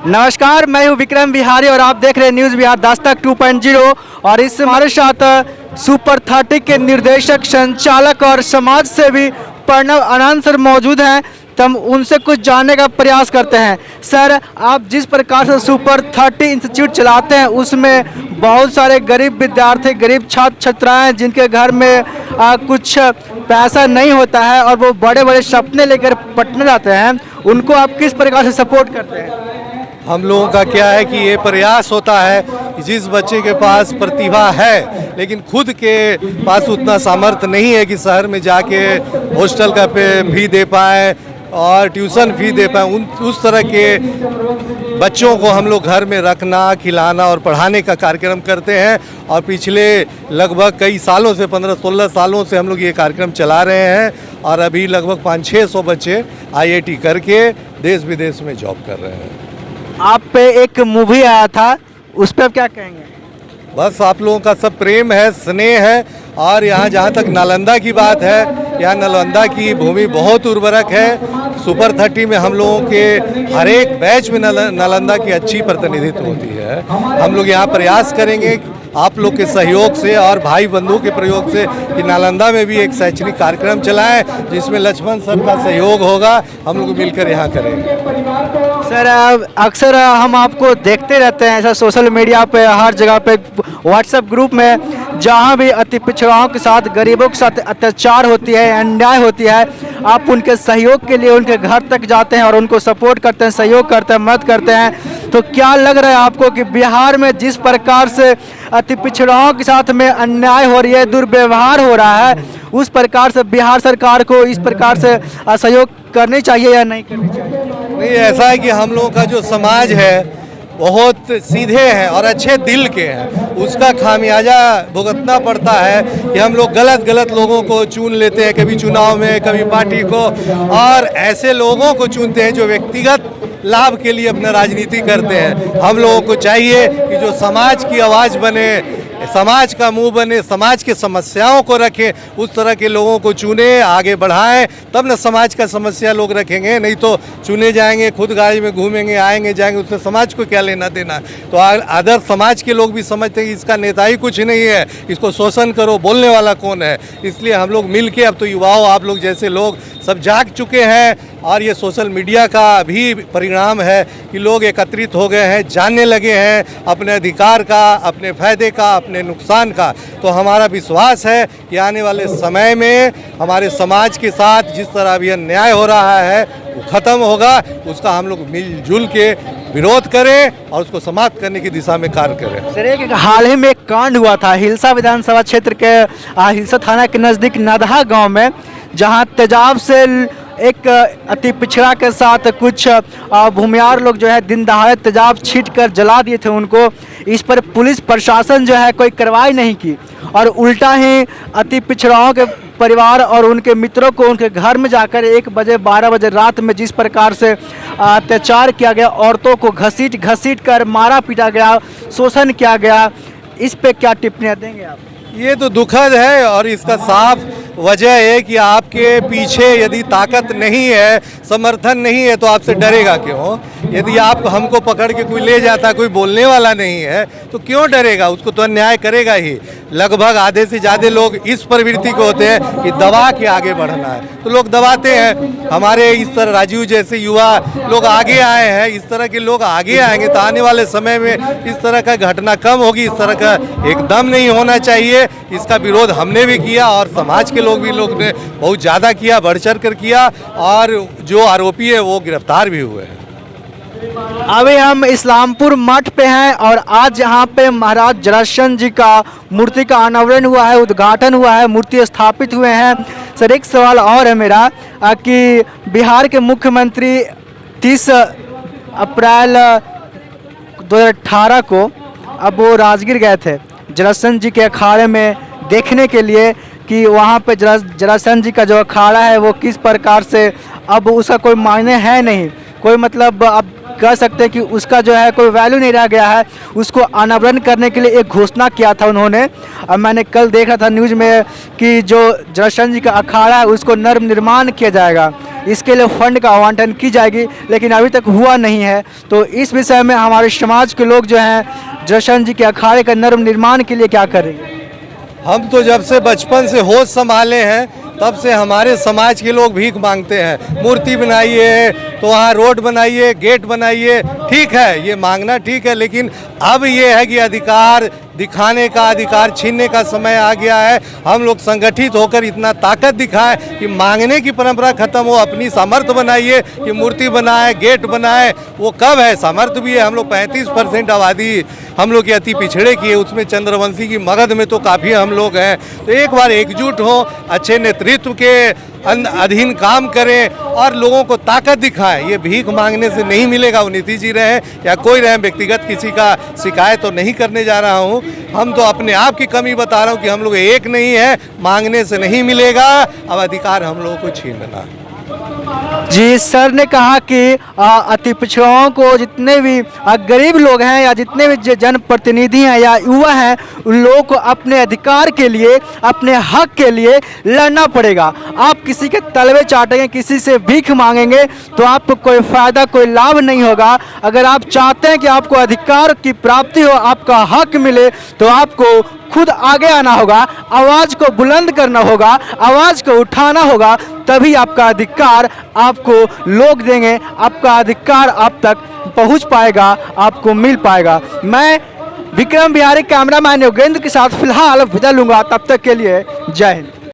नमस्कार, मैं हूं विक्रम बिहारी और आप देख रहे हैं न्यूज़ बिहार दस्तक 2.0। और इससे हमारे साथ सुपर 30 के निर्देशक, संचालक और समाज सेवी प्रणव आनंद सर मौजूद हैं। तो हम उनसे कुछ जानने का प्रयास करते हैं। सर, आप जिस प्रकार से सुपर 30 इंस्टीट्यूट चलाते हैं उसमें बहुत सारे गरीब विद्यार्थी, गरीब छात्र छात्राएँ जिनके घर में कुछ पैसा नहीं होता है और वो बड़े बड़े सपने लेकर पटना जाते हैं, उनको आप किस प्रकार से सपोर्ट करते हैं? हम लोगों का क्या है कि ये प्रयास होता है कि जिस बच्चे के पास प्रतिभा है लेकिन खुद के पास उतना सामर्थ्य नहीं है कि शहर में जाके हॉस्टल का फी दे पाए और ट्यूशन फी दे पाए, उस तरह के बच्चों को हम लोग घर में रखना, खिलाना और पढ़ाने का कार्यक्रम करते हैं। और पिछले लगभग कई सालों से 15-16 सालों से हम लोग ये कार्यक्रम चला रहे हैं और अभी लगभग 500-600 बच्चे IIT करके देश विदेश में जॉब कर रहे हैं। आप पे एक मूवी आया था, उस पर आप क्या कहेंगे? बस आप लोगों का सब प्रेम है, स्नेह है। और यहाँ जहाँ तक नालंदा की बात है, यहाँ नालंदा की भूमि बहुत उर्वरक है। सुपर 30 में हम लोगों के हर एक बैच में नालंदा की अच्छी प्रतिनिधित्व होती है। हम लोग यहाँ प्रयास करेंगे आप लोग के सहयोग से और भाई बंधुओं के प्रयोग से कि नालंदा में भी एक शैक्षणिक कार्यक्रम चलाएं जिसमें लक्ष्मण सर का सहयोग होगा। हम लोग मिलकर यहाँ करेंगे। सर, अक्सर हम आपको देखते रहते हैं ऐसा सोशल मीडिया पे, हर जगह पे, व्हाट्सएप ग्रुप में, जहाँ भी अति पिछड़ाओं के साथ, गरीबों के साथ अत्याचार होती है, अन्याय होती है, आप उनके सहयोग के लिए उनके घर तक जाते हैं और उनको सपोर्ट करते हैं, सहयोग करते हैं, मदद करते हैं। तो क्या लग रहा है आपको कि बिहार में जिस प्रकार से अति पिछड़ाओं के साथ में अन्याय हो रही है, दुर्व्यवहार हो रहा है, उस प्रकार से बिहार सरकार को इस प्रकार से सहयोग करनी चाहिए या नहीं करनी चाहिए? नहीं, ऐसा है कि हम लोगों का जो समाज है बहुत सीधे हैं और अच्छे दिल के हैं। उसका खामियाजा भुगतना पड़ता है कि हम लोग गलत लोगों को चुन लेते हैं, कभी चुनाव में, कभी पार्टी को, और ऐसे लोगों को चुनते हैं जो व्यक्तिगत लाभ के लिए अपना राजनीति करते हैं। हम लोगों को चाहिए कि जो समाज की आवाज़ बने, समाज का मुंह बने, समाज की समस्याओं को रखें, उस तरह के लोगों को चुने, आगे बढ़ाएं, तब न समाज का समस्या लोग रखेंगे। नहीं तो चुने जाएंगे, खुद गाड़ी में घूमेंगे, आएंगे जाएंगे, उससे समाज को क्या लेना देना। तो आदर्श समाज के लोग भी समझते हैं कि इसका नेता ही कुछ नहीं है, इसको शोषण करो, बोलने वाला कौन है। इसलिए हम लोग मिल के, अब तो युवाओं, आप लोग जैसे लोग सब जाग चुके हैं और ये सोशल मीडिया का भी परिणाम है कि लोग एकत्रित हो गए हैं, जानने लगे हैं अपने अधिकार का, अपने फायदे का, अपने नुकसान का। तो हमारा विश्वास है कि आने वाले समय में हमारे समाज के साथ जिस तरह अभी अन्याय हो रहा है वो ख़त्म होगा। उसका हम लोग मिलजुल के विरोध करें और उसको समाप्त करने की दिशा में कार्य करें। सर, एक हाल ही में एक कांड हुआ था हिलसा विधानसभा क्षेत्र के हिलसा थाना के नज़दीक नदहा गाँव में, जहां तेजाब से एक अति पिछड़ा के साथ कुछ भूमियार लोग जो है दिन दहाड़े तेजाब छीट कर जला दिए थे उनको। इस पर पुलिस प्रशासन जो है कोई कार्रवाई नहीं की और उल्टा ही अति पिछड़ाओं के परिवार और उनके मित्रों को उनके घर में जाकर 1 बजे 12 बजे रात में जिस प्रकार से अत्याचार किया गया, औरतों को घसीट कर मारा पीटा गया, शोषण किया गया, इस पे क्या टिप्पणियाँ देंगे आप? ये तो दुखद है और इसका साफ वजह है कि आपके पीछे यदि ताकत नहीं है, समर्थन नहीं है, तो आपसे डरेगा क्यों? यदि आप हमको पकड़ के कोई ले जाता, कोई बोलने वाला नहीं है, तो क्यों डरेगा? उसको तो अन्याय करेगा ही। लगभग आधे से ज़्यादा लोग इस प्रवृत्ति को होते हैं कि दबा के आगे बढ़ना है, तो लोग दबाते हैं। हमारे इस तरह राजीव जैसे युवा लोग आगे आए हैं, इस तरह के लोग आगे आएंगे तो आने वाले समय में इस तरह का घटना कम होगी। इस तरह का एकदम नहीं होना चाहिए। इसका विरोध हमने भी किया और समाज के लोग ने बहुत ज़्यादा किया, बढ़ चढ़ कर किया, और जो आरोपी है वो गिरफ्तार भी हुए हैं। अभी हम इस्लामपुर मठ पे हैं और आज यहाँ पे महाराज जरासंध जी का मूर्ति का अनावरण हुआ है, उद्घाटन हुआ है, मूर्ति स्थापित हुए हैं। सर, एक सवाल और है मेरा कि बिहार के मुख्यमंत्री 30 अप्रैल 2018 को अब वो राजगीर गए थे जरासंध जी के अखाड़े में देखने के लिए कि वहाँ पे जरासंध जी का जो अखाड़ा है वो किस प्रकार से, अब उसका कोई मायने है नहीं, कोई मतलब अब कह सकते हैं कि उसका जो है कोई वैल्यू नहीं रह गया है। उसको अनावरण करने के लिए एक घोषणा किया था उन्होंने। अब मैंने कल देखा था न्यूज़ में कि जो जनार्दन जी का अखाड़ा है उसको निर्माण किया जाएगा, इसके लिए फंड का आवंटन की जाएगी, लेकिन अभी तक हुआ नहीं है। तो इस विषय में हमारे समाज के लोग जो हैं जनार्दन जी के अखाड़े का निर्माण के लिए क्या करेंगे? हम तो जब से बचपन से होश संभाले हैं तब से हमारे समाज के लोग भीख मांगते हैं। मूर्ति बनाइए तो वहाँ रोड बनाइए, गेट बनाइए, ठीक है, ये मांगना ठीक है, लेकिन अब ये है कि अधिकार दिखाने का, अधिकार छीनने का समय आ गया है। हम लोग संगठित होकर इतना ताकत दिखाएं कि मांगने की परंपरा खत्म हो, अपनी सामर्थ्य बनाइए कि मूर्ति बनाए, गेट बनाए। वो कब है? सामर्थ्य भी है। हम लोग 35% आबादी हम लोग की अति पिछड़े की है, उसमें चंद्रवंशी की मगध में तो काफ़ी हम लोग हैं। तो एक बार एकजुट हो, अच्छे नेतृत्व के अधीन काम करें और लोगों को ताकत दिखाएं। ये भीख मांगने से नहीं मिलेगा। वो नीतीश जी रहे या कोई रहे, व्यक्तिगत किसी का शिकायत तो नहीं करने जा रहा हूँ। हम तो अपने आप की कमी बता रहा हूँ कि हम लोग एक नहीं है, मांगने से नहीं मिलेगा। अब अधिकार हम लोगों को छीनना। जी, सर ने कहा कि अति पिछड़ों को, जितने भी गरीब लोग हैं या जितने भी जनप्रतिनिधि हैं या युवा हैं, उन लोगों को अपने अधिकार के लिए, अपने हक के लिए लड़ना पड़ेगा। आप किसी के तलवे चाटेंगे, किसी से भीख मांगेंगे तो आपको कोई फ़ायदा, कोई लाभ नहीं होगा। अगर आप चाहते हैं कि आपको अधिकार की प्राप्ति हो, आपका हक मिले, तो आपको खुद आगे आना होगा, आवाज़ को बुलंद करना होगा, आवाज़ को उठाना होगा, तभी आपका अधिकार आपको लोग देंगे, आपका अधिकार आप तक पहुंच पाएगा, आपको मिल पाएगा। मैं विक्रम बिहारी कैमरामैन योगेंद्र के साथ फिलहाल विदा लूँगा, तब तक के लिए जय हिंद।